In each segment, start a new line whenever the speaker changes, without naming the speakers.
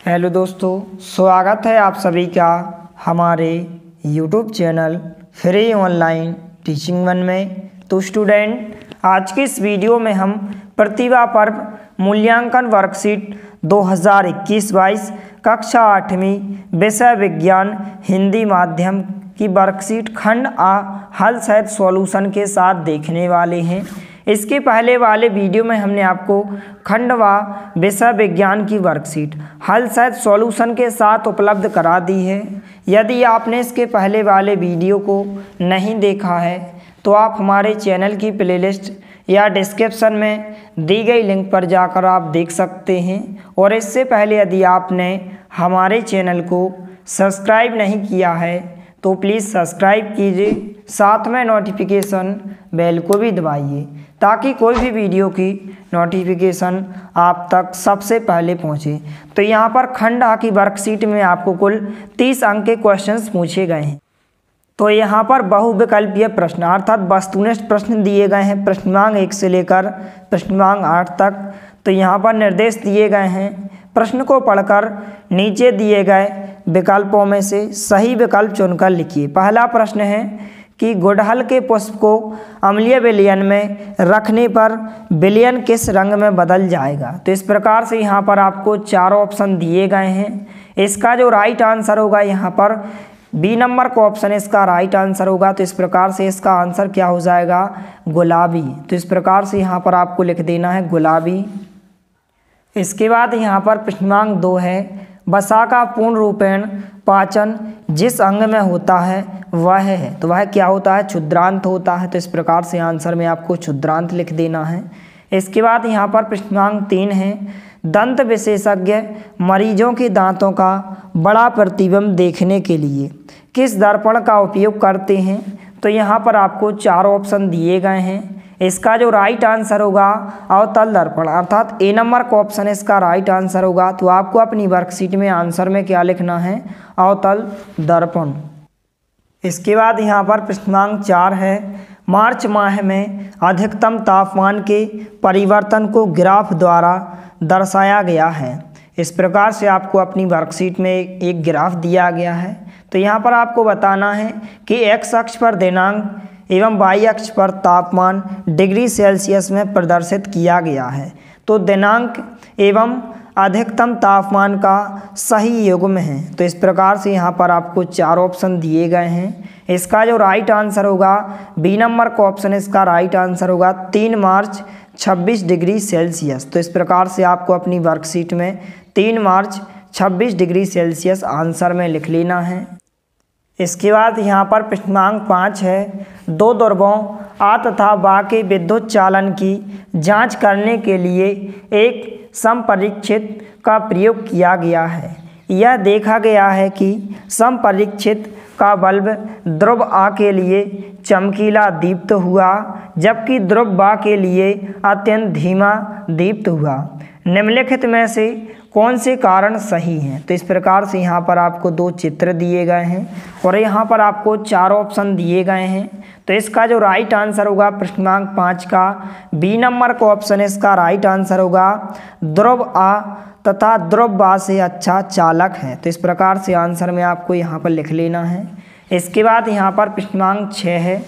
Hello दोस्तों, स्वागत है आप सभी का हमारे YouTube channel free online teaching one में। तो स्टूडेंट, आज के इस वीडियो में हम प्रतिभा पर्व मूल्यांकन वर्कशीट 2021-22 कक्षा 8वीं विषय विज्ञान हिंदी माध्यम की वर्कशीट खंड आ हल सहित सॉल्यूशन के साथ देखने वाले हैं। इसके पहले वाले वीडियो में हमने आपको खंड व विषय विज्ञान की वर्कशीट हल सहित सॉल्यूशन के साथ उपलब्ध करा दी है। यदि आपने इसके पहले वाले वीडियो को नहीं देखा है तो आप हमारे चैनल की प्लेलिस्ट या डिस्क्रिप्शन में दी गई लिंक पर जाकर आप देख सकते हैं। और इससे पहले यदि आपने हमारे चैनल को सब्सक्राइब नहीं किया है तो प्लीज़ सब्सक्राइब कीजिए, साथ में नोटिफिकेशन बेल को भी दबाइए ताकि कोई भी वीडियो की नोटिफिकेशन आप तक सबसे पहले पहुंचे। तो यहाँ पर खंड आ की वर्कशीट में आपको कुल 30 अंक के क्वेश्चंस पूछे गए हैं। तो यहाँ पर बहुविकल्पीय प्रश्न अर्थात वस्तुनिष्ठ प्रश्न दिए गए हैं प्रश्नमांक 1 से लेकर प्रश्नमांक 8 तक। तो यहाँ पर निर्देश दिए गए हैं, प्रश्न को पढ़कर नीचे दिए गए विकल्पों में से सही विकल्प चुनकर लिखिए। पहला प्रश्न है कि गुड़हल के पुष्प को अम्लीय विलयन में रखने पर विलयन किस रंग में बदल जाएगा। तो इस प्रकार से यहाँ पर आपको 4 ऑप्शन दिए गए हैं। इसका जो राइट आंसर होगा यहाँ पर बी नंबर का ऑप्शन इसका राइट आंसर होगा। तो इस प्रकार से इसका आंसर क्या हो जाएगा, गुलाबी। तो इस प्रकार से यहाँ पर आपको लिख देना है गुलाबी। इसके बाद यहाँ पर प्रश्नांक 2 है, वसा का पूर्ण रूपेण पाचन जिस अंग में होता है वह है। तो वह क्या होता है, क्षुद्रांत होता है। तो इस प्रकार से आंसर में आपको क्षुद्रांत लिख देना है। इसके बाद यहाँ पर प्रश्नांक 3 है, दंत विशेषज्ञ मरीजों के दांतों का बड़ा प्रतिबिंब देखने के लिए किस दर्पण का उपयोग करते हैं। तो यहाँ पर आपको 4 ऑप्शन दिए गए हैं। इसका जो राइट आंसर होगा अवतल दर्पण अर्थात ए नंबर का ऑप्शन इसका राइट आंसर होगा। तो आपको अपनी वर्कशीट में आंसर में क्या लिखना है, अवतल दर्पण। इसके बाद यहाँ पर प्रश्नांक 4 है, मार्च माह में अधिकतम तापमान के परिवर्तन को ग्राफ द्वारा दर्शाया गया है। इस प्रकार से आपको अपनी वर्कशीट में एक ग्राफ दिया गया है। तो यहाँ पर आपको बताना है कि एक्स अक्ष पर दिनांक एवं वाई अक्ष पर तापमान डिग्री सेल्सियस में प्रदर्शित किया गया है। तो दिनांक एवं अधिकतम तापमान का सही युग्म है। तो इस प्रकार से यहाँ पर आपको 4 ऑप्शन दिए गए हैं। इसका जो राइट आंसर होगा बी नंबर का ऑप्शन इसका राइट आंसर होगा 3 मार्च 26 डिग्री सेल्सियस। तो इस प्रकार से आपको अपनी वर्कशीट में 3 मार्च 26 डिग्री सेल्सियस आंसर में लिख लेना है। इसके बाद यहाँ पर प्रश्नांक 5 है, 2 ध्रुवों आ तथा बा के विद्युत चालन की जांच करने के लिए एक समपरीक्षित का प्रयोग किया गया है। यह देखा गया है कि समपरीक्षित का बल्ब ध्रुव आ के लिए चमकीला दीप्त हुआ जबकि ध्रुव बा के लिए अत्यंत धीमा दीप्त हुआ। निम्नलिखित में से कौन से कारण सही हैं। तो इस प्रकार से यहाँ पर आपको 2 चित्र दिए गए हैं और यहाँ पर आपको 4 ऑप्शन दिए गए हैं। तो इसका जो राइट आंसर होगा प्रश्नांक 5 का बी नंबर का ऑप्शन इसका राइट आंसर होगा ध्रुव आ तथा ध्रुव बा से अच्छा चालक है। तो इस प्रकार से आंसर में आपको यहाँ पर लिख लेना है। इसके बाद यहाँ पर प्रश्नांक 6 है,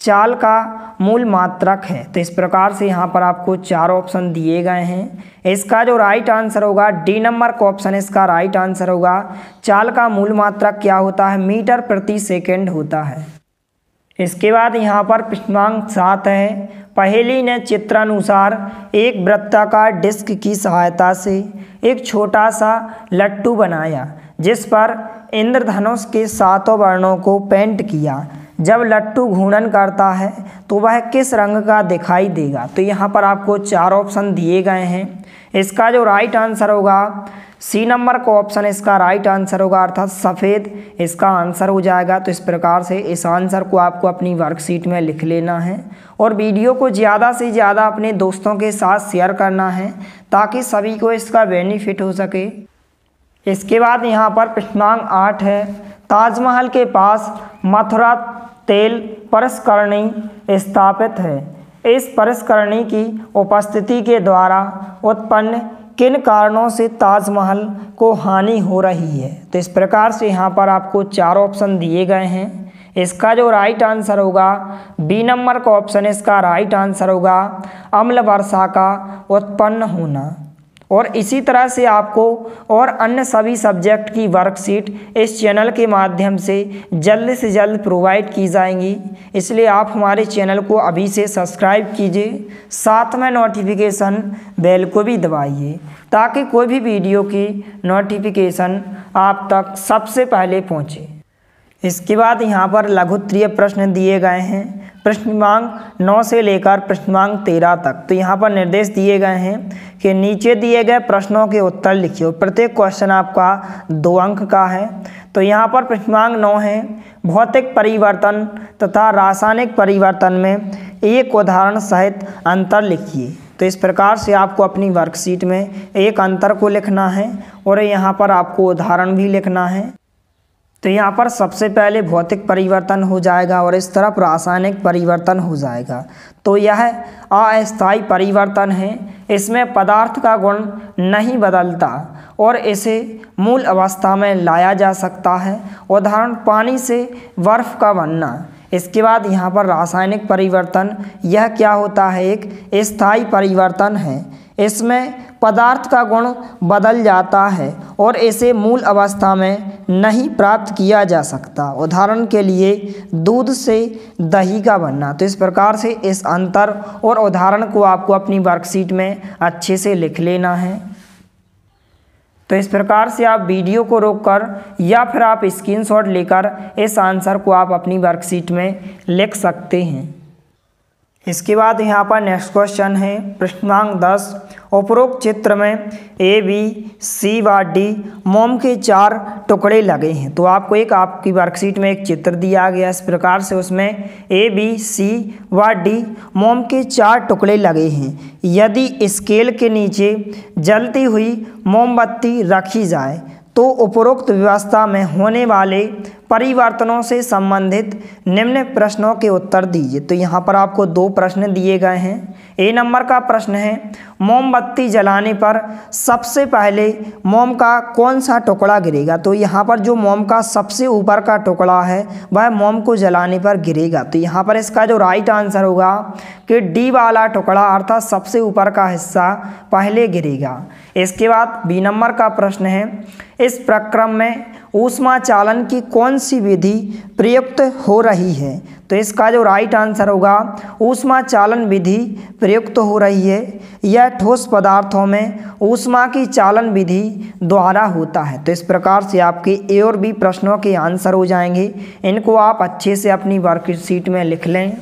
चाल का मूल मात्रक है। तो इस प्रकार से यहाँ पर आपको 4 ऑप्शन दिए गए हैं। इसका जो राइट आंसर होगा डी नंबर का ऑप्शन इसका राइट आंसर होगा चाल का मूल मात्रक क्या होता है, मीटर प्रति सेकंड होता है। इसके बाद यहाँ पर प्रश्नांक 7 है, पहेली ने चित्रानुसार एक वृत्ताकार डिस्क की सहायता से एक छोटा सा लट्टू बनाया जिस पर इंद्रधनुष के 7 वर्णों को पेंट किया। जब लट्टू घूर्णन करता है तो वह किस रंग का दिखाई देगा। तो यहाँ पर आपको 4 ऑप्शन दिए गए हैं। इसका जो राइट आंसर होगा सी नंबर का ऑप्शन इसका राइट आंसर होगा अर्थात सफ़ेद इसका आंसर हो जाएगा। तो इस प्रकार से इस आंसर को आपको अपनी वर्कशीट में लिख लेना है और वीडियो को ज़्यादा से ज़्यादा अपने दोस्तों के साथ शेयर करना है ताकि सभी को इसका बेनिफिट हो सके। इसके बाद यहाँ पर प्रश्नांक 8 है, ताजमहल के पास मथुरा तेल परिष्करणी स्थापित है। इस परिष्करणी की उपस्थिति के द्वारा उत्पन्न किन कारणों से ताजमहल को हानि हो रही है। तो इस प्रकार से यहाँ पर आपको 4 ऑप्शन दिए गए हैं। इसका जो राइट आंसर होगा बी नंबर का ऑप्शन, इसका राइट आंसर होगा अम्ल वर्षा का उत्पन्न होना। और इसी तरह से आपको और अन्य सभी सब्जेक्ट की वर्कशीट इस चैनल के माध्यम से जल्द प्रोवाइड की जाएंगी, इसलिए आप हमारे चैनल को अभी से सब्सक्राइब कीजिए, साथ में नोटिफिकेशन बेल को भी दबाइए ताकि कोई भी वीडियो की नोटिफिकेशन आप तक सबसे पहले पहुंचे। इसके बाद यहाँ पर लघुत्तरीय प्रश्न दिए गए हैं, प्रश्न क्रमांक 9 से लेकर प्रश्न क्रमांक 13 तक। तो यहाँ पर निर्देश दिए गए हैं कि नीचे दिए गए प्रश्नों के उत्तर लिखिए। प्रत्येक क्वेश्चन आपका 2 अंक का है। तो यहाँ पर प्रश्न क्रमांक 9 है, भौतिक परिवर्तन तथा रासायनिक परिवर्तन में एक उदाहरण सहित अंतर लिखिए। तो इस प्रकार से आपको अपनी वर्कशीट में एक अंतर को लिखना है और यहाँ पर आपको उदाहरण भी लिखना है। तो यहाँ पर सबसे पहले भौतिक परिवर्तन हो जाएगा और इस तरफ रासायनिक परिवर्तन हो जाएगा। तो यह अस्थायी परिवर्तन है, इसमें पदार्थ का गुण नहीं बदलता और इसे मूल अवस्था में लाया जा सकता है। उदाहरण पानी से बर्फ का बनना। इसके बाद यहाँ पर रासायनिक परिवर्तन, यह क्या होता है, एक स्थायी परिवर्तन है, इसमें पदार्थ का गुण बदल जाता है और इसे मूल अवस्था में नहीं प्राप्त किया जा सकता। उदाहरण के लिए दूध से दही का बनना। तो इस प्रकार से इस अंतर और उदाहरण को आपको अपनी वर्कशीट में अच्छे से लिख लेना है। तो इस प्रकार से आप वीडियो को रोककर या फिर आप स्क्रीनशॉट लेकर इस आंसर को आप अपनी वर्कशीट में लिख सकते हैं। इसके बाद यहाँ पर नेक्स्ट क्वेश्चन है, प्रश्न क्रमांक 10, उपरोक्त चित्र में ए बी सी व डी मोम के 4 टुकड़े लगे हैं। तो आपको एक आपकी वर्कशीट में एक चित्र दिया गया, इस प्रकार से उसमें ए बी सी व डी मोम के 4 टुकड़े लगे हैं। यदि स्केल के नीचे जलती हुई मोमबत्ती रखी जाए तो उपरोक्त व्यवस्था में होने वाले परिवर्तनों से संबंधित निम्न प्रश्नों के उत्तर दीजिए। तो यहाँ पर आपको 2 प्रश्न दिए गए हैं। ए नंबर का प्रश्न है, मोमबत्ती जलाने पर सबसे पहले मोम का कौन सा टुकड़ा गिरेगा। तो यहाँ पर जो मोम का सबसे ऊपर का टुकड़ा है वह मोम को जलाने पर गिरेगा। तो यहाँ पर इसका जो राइट आंसर होगा कि डी वाला टुकड़ा अर्थात सबसे ऊपर का हिस्सा पहले गिरेगा। इसके बाद बी नंबर का प्रश्न है, इस प्रक्रम में ऊष्मा चालन की कौन सी विधि प्रयुक्त हो रही है। तो इसका जो राइट आंसर होगा ऊष्मा चालन विधि प्रयुक्त हो रही है। यह ठोस पदार्थों में ऊष्मा की चालन विधि द्वारा होता है। तो इस प्रकार से आपके ए और बी प्रश्नों के आंसर हो जाएंगे। इनको आप अच्छे से अपनी वर्कशीट में लिख लें।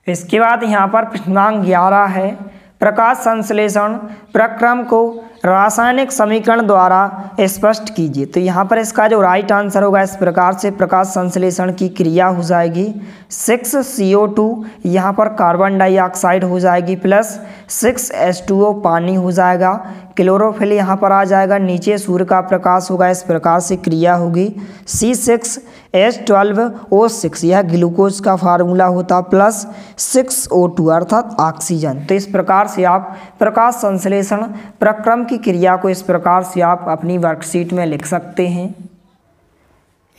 इसके बाद यहाँ पर प्रश्न क्रमांक 11 है, प्रकाश संश्लेषण प्रक्रम को रासायनिक समीकरण द्वारा स्पष्ट कीजिए। तो यहाँ पर इसका जो राइट आंसर होगा इस प्रकार से प्रकाश संश्लेषण की क्रिया हो जाएगी 6CO2 यहाँ पर कार्बन डाइऑक्साइड हो जाएगी प्लस 6H2O पानी हो जाएगा, क्लोरोफिल यहाँ पर आ जाएगा, नीचे सूर्य का प्रकाश होगा, इस प्रकार से क्रिया होगी C6H12O6 यह ग्लूकोज का फार्मूला होता प्लस 6O2 अर्थात ऑक्सीजन। तो इस प्रकार से आप प्रकाश संश्लेषण प्रक्रम की क्रिया को इस प्रकार से आप अपनी वर्कशीट में लिख सकते हैं।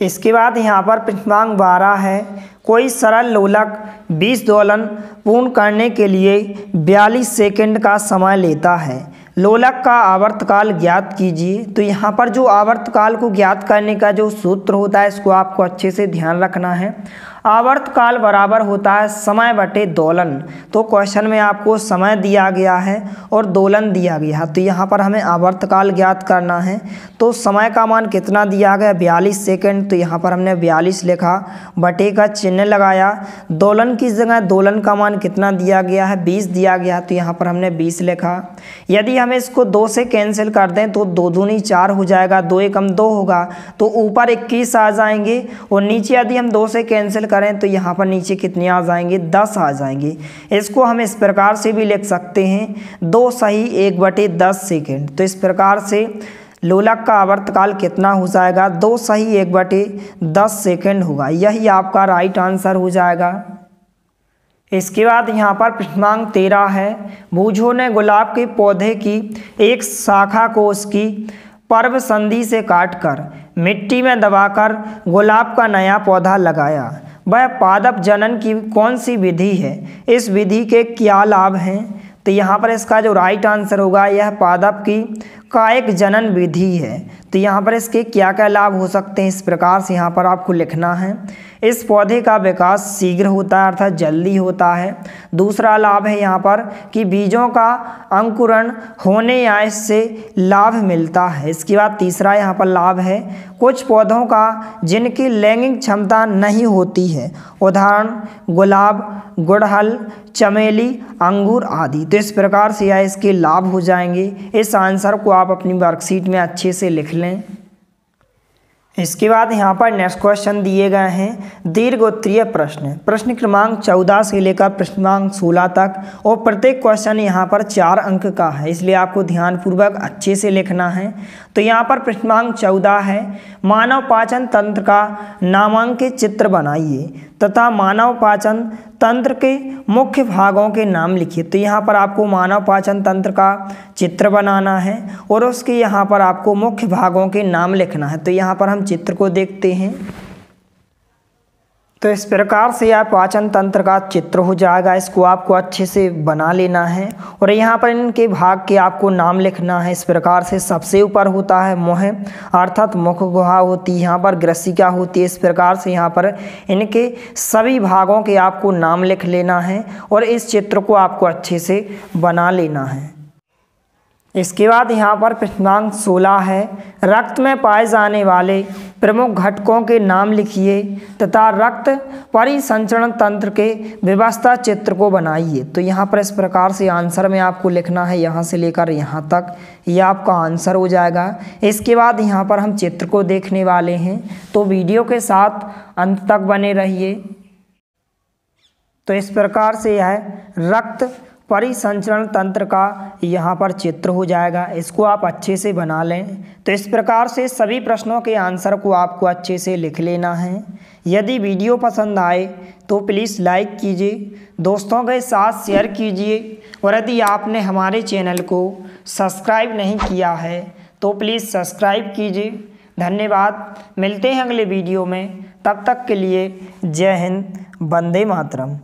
इसके बाद यहाँ पर प्रश्न क्रमांक 12 है, कोई सरल लोलक 20 दोलन पूर्ण करने के लिए 42 सेकंड का समय लेता है। लोलक का आवर्तकाल ज्ञात कीजिए। तो यहाँ पर जो आवर्तकाल को ज्ञात करने का जो सूत्र होता है इसको आपको अच्छे से ध्यान रखना है। आवर्तकाल बराबर होता है समय बटे दोलन। तो क्वेश्चन में आपको समय दिया गया है और दोलन दिया गया है, तो यहाँ पर हमें आवर्तकाल ज्ञात करना है। तो समय का मान कितना दिया गया 42 सेकंड, तो यहाँ पर हमने 42 लिखा, बटे का चिन्ह लगाया। दोलन की जगह दोलन का मान कितना दिया गया है 20 दिया गया, तो यहाँ पर हमने 20 लिखा। यदि हम इसको 2 से कैंसिल कर दें तो 2 दूनी 4 हो जाएगा, 2 एकम 2 होगा, तो ऊपर 21 आ जाएंगे और नीचे यदि हम 2 से कैंसिल करें तो यहाँ पर नीचे कितने आ जाएंगे 10 आ जाएंगे। इसको हम इस प्रकार से भी लिख सकते हैं 2 सही 1/10 सेकेंड। तो इस प्रकार से लोलक का आवर्तकाल कितना हो जाएगा 2 सही 1/10 सेकेंड होगा। यही आपका राइट आंसर हो जाएगा। इसके बाद यहाँ पर प्रश्नांक 13 है, बूझो ने गुलाब के पौधे की एक शाखा को उसकी पर्व संधि से काटकर मिट्टी में दबाकर गुलाब का नया पौधा लगाया। वह पादप जनन की कौन सी विधि है? इस विधि के क्या लाभ हैं? तो यहाँ पर इसका जो राइट आंसर होगा यह पादप की कायिक जनन विधि है। तो यहाँ पर इसके क्या क्या लाभ हो सकते हैं, इस प्रकार से यहाँ पर आपको लिखना है। इस पौधे का विकास शीघ्र होता है अर्थात जल्दी होता है। दूसरा लाभ है यहाँ पर कि बीजों का अंकुरण होने या इससे लाभ मिलता है। इसके बाद तीसरा यहाँ पर लाभ है, कुछ पौधों का जिनकी लैंगिक क्षमता नहीं होती है, उदाहरण गुलाब, गुड़हल, चमेली, अंगूर आदि। तो इस प्रकार से यह इसके लाभ हो जाएंगे। इस आंसर को आप अपनी वर्कशीट में अच्छे से लिख लें। इसके बाद यहाँ पर नेक्स्ट क्वेश्चन दिए गए हैं, दीर्घ उत्तरीय प्रश्न क्रमांक 14 से लेकर प्रश्नांक 16 तक, और प्रत्येक क्वेश्चन यहाँ पर 4 अंक का है, इसलिए आपको ध्यानपूर्वक अच्छे से लिखना है। तो यहाँ पर प्रश्नांक 14 है, मानव पाचन तंत्र का नामांकित चित्र बनाइए तथा मानव पाचन तंत्र के मुख्य भागों के नाम लिखिए। तो यहाँ पर आपको मानव पाचन तंत्र का चित्र बनाना है और उसके यहाँ पर आपको मुख्य भागों के नाम लिखना है। तो यहाँ पर हम चित्र को देखते हैं। तो इस प्रकार से यह पाचन तंत्र का चित्र हो जाएगा, इसको आपको अच्छे से बना लेना है और यहाँ पर इनके भाग के आपको नाम लिखना है। इस प्रकार से सबसे ऊपर होता है मुँह अर्थात मुख गुहा होती है, यहाँ पर ग्रसिका होती है। इस प्रकार से यहाँ पर इनके सभी भागों के आपको नाम लिख लेना है और इस चित्र को आपको अच्छे से बना लेना है। इसके बाद यहाँ पर प्रश्नांक 16 है, रक्त में पाए जाने वाले प्रमुख घटकों के नाम लिखिए तथा रक्त परिसंचरण तंत्र के व्यवस्था चित्र को बनाइए। तो यहाँ पर इस प्रकार से आंसर में आपको लिखना है, यहाँ से लेकर यहाँ तक, यह आपका आंसर हो जाएगा। इसके बाद यहाँ पर हम चित्र को देखने वाले हैं, तो वीडियो के साथ अंत तक बने रहिए। तो इस प्रकार से यह रक्त परिसंचरण तंत्र का यहाँ पर चित्र हो जाएगा, इसको आप अच्छे से बना लें। तो इस प्रकार से सभी प्रश्नों के आंसर को आपको अच्छे से लिख लेना है। यदि वीडियो पसंद आए तो प्लीज़ लाइक कीजिए, दोस्तों के साथ शेयर कीजिए और यदि आपने हमारे चैनल को सब्सक्राइब नहीं किया है तो प्लीज़ सब्सक्राइब कीजिए। धन्यवाद, मिलते हैं अगले वीडियो में, तब तक के लिए जय हिंद, वंदे मातरम।